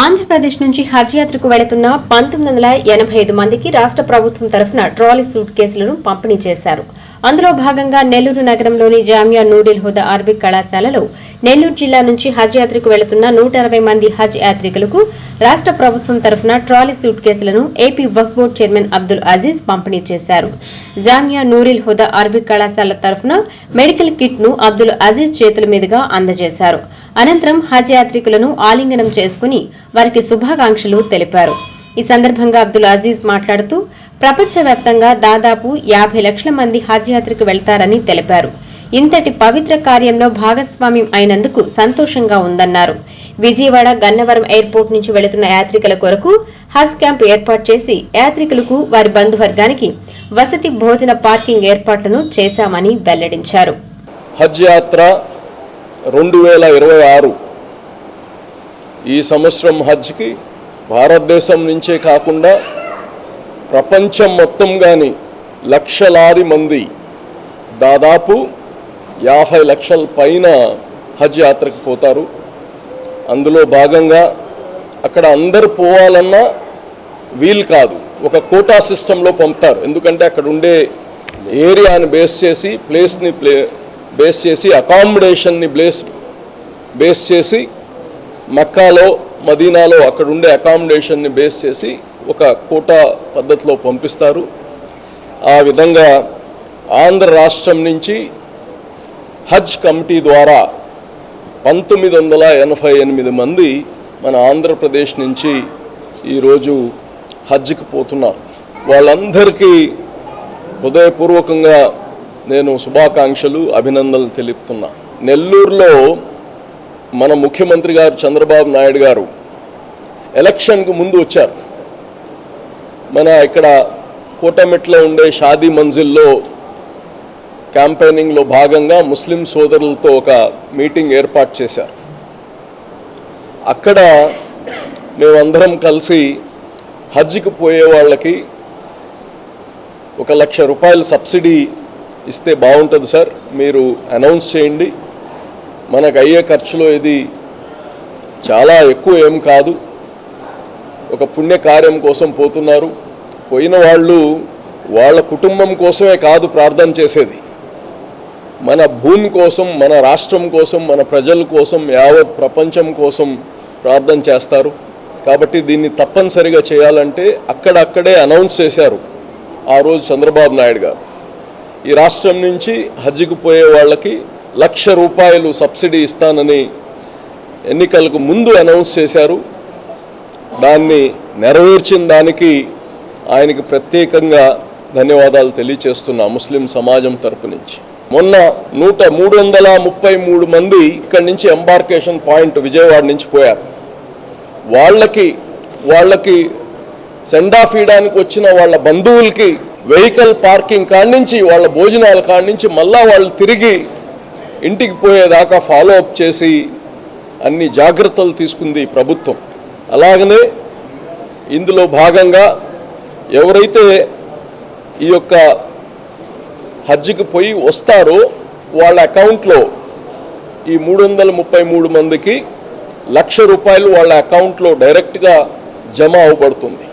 ఆంధ్రప్రదేశ్ నుంచి హజ్ యాత్రకు వెళుతున్న 1985 మందికి రాష్ట్ర ప్రభుత్వం తరఫున ట్రాలీ సూట్ కేసులను పంపిణీ చేశారు. అందులో భాగంగా నెల్లూరు నగరంలోని జామియా నూరుల్ హుదా అరబిక్ కళాశాలలో నెల్లూరు జిల్లా నుంచి హజ్ యాత్రకు వెళుతున్న 160 మంది హజ్ యాత్రికులకు రాష్ట్ర ప్రభుత్వం తరఫున ట్రాలీ సూట్ కేసులను ఏపీ వక్ఫ్ బోర్డు చైర్మన్ అబ్దుల్ అజీజ్ పంపిణీ చేశారు. జామియా నూరుల్ హుదా అరబిక్ కళాశాల తరఫున మెడికల్ కిట్ ను అబ్దుల్ అజీజ్ చేతుల మీదుగా అందజేశారు. అనంతరం హజ్ యాత్రికులను ఆలింగనం చేసుకుని వారికి శుభాకాంక్షలు తెలిపారు. ఈ సందర్భంగా అబ్దుల్ అజీజ్ మాట్లాడుతూ ప్రపంచవ్యాప్తంగా దాదాపు 50 లక్షల మంది హజ్ యాత్రకు వెళ్తారని తెలిపారు. ఇంతటి పవిత్ర కార్యంలో భాగస్వామ్యం అయినందుకు సంతోషంగా ఉందన్నారు. విజయవాడ గన్నవరం ఎయిర్పోర్ట్ నుంచి వెళుతున్న యాత్రికుల కొరకు హజ్ క్యాంప్ ఏర్పాటు చేసి యాత్రికులకు వారి బంధువర్గానికి వసతి భోజన పార్కింగ్ ఏర్పాట్లను చేశామని వెల్లడించారు. హజ్ యాత్ర 2026 ఈ సంవత్సరం హజ్కి భారతదేశం నుంచే కాకుండా ప్రపంచం మొత్తం కానీ లక్షలాది మంది దాదాపు 50 లక్షల పైన హజ్ యాత్రకు పోతారు. అందులో భాగంగా అక్కడ అందరు పోవాలన్నా వీలు కాదు, ఒక కోటా సిస్టంలో పంపుతారు. ఎందుకంటే అక్కడ ఉండే ఏరియాని బేస్ చేసి ప్లేస్ని బేస్ చేసి అకామిడేషన్ని బేస్ చేసి మక్కాలో మదీనాలో అక్కడ ఉండే అకామిడేషన్ని బేస్ చేసి ఒక కోటా పద్ధతిలో పంపిస్తారు. ఆ విధంగా ఆంధ్ర రాష్ట్రం నుంచి హజ్ కమిటీ ద్వారా 1988 మంది మన ఆంధ్రప్రదేశ్ నుంచి ఈరోజు హజ్కి పోతున్నారు. వాళ్ళందరికీ హృదయపూర్వకంగా నేను శుభాకాంక్షలు అభినందనలు తెలుపుతున్నా. నెల్లూరులో మన ముఖ్యమంత్రి గారు చంద్రబాబు నాయుడు గారు ఎలక్షన్కు ముందు వచ్చారు. మన ఇక్కడ కోటమిట్లో ఉండే షాదీ మంజిల్లో క్యాంపెయినింగ్లో భాగంగా ముస్లిం సోదరులతో ఒక మీటింగ్ ఏర్పాటు చేశారు. అక్కడ మేమందరం కలిసి హజ్కి పోయే వాళ్ళకి 1 లక్ష రూపాయలు సబ్సిడీ ఇస్తే బాగుంటుంది సార్, మీరు అనౌన్స్ చేయండి, మనకు అయ్యే ఖర్చులో ఇది చాలా ఎక్కువ ఏం కాదు, ఒక పుణ్యకార్యం కోసం పోతున్నారు, పోయిన వాళ్ళు వాళ్ళ కుటుంబం కోసమే కాదు ప్రార్థన చేసేది, మన భూమి కోసం, మన రాష్ట్రం కోసం, మన ప్రజల కోసం, యావత్ ప్రపంచం కోసం ప్రార్థన చేస్తారు. కాబట్టి దీన్ని తప్పనిసరిగా చేయాలంటే అక్కడక్కడే అనౌన్స్ చేశారు ఆ రోజు చంద్రబాబు నాయుడు గారు. ఈ రాష్ట్రం నుంచి హజ్కి పోయే వాళ్ళకి 1 లక్ష రూపాయలు సబ్సిడీ ఇస్తానని ఎన్నికలకు ముందు అనౌన్స్ చేశారు. దాన్ని నెరవేర్చిన దానికి ఆయనకి ప్రత్యేకంగా ధన్యవాదాలు తెలియచేస్తున్నా ముస్లిం సమాజం తరపు నుంచి. మొన్న 333 మంది ఇక్కడి నుంచి ఎంబార్కేషన్ పాయింట్ విజయవాడ నుంచి పోయారు. వాళ్ళకి సెండ్ ఆఫ్ ఇవ్వడానికి వచ్చిన వాళ్ళ బంధువులకి వెహికల్ పార్కింగ్ కాడి నుంచి వాళ్ళ భోజనాల కాడి నుంచి మళ్ళా వాళ్ళు తిరిగి ఇంటికి పోయేదాకా ఫాలో అప్ చేసి అన్ని జాగ్రత్తలు తీసుకుంది ప్రభుత్వం. అలాగనే ఇందులో భాగంగా ఎవరైతే ఈ యొక్క హజ్కి పోయి వస్తారో వాళ్ళ అకౌంట్లో ఈ 333 మందికి 1 లక్ష రూపాయలు వాళ్ళ అకౌంట్లో డైరెక్ట్గా జమ అవ్వబడుతుంది.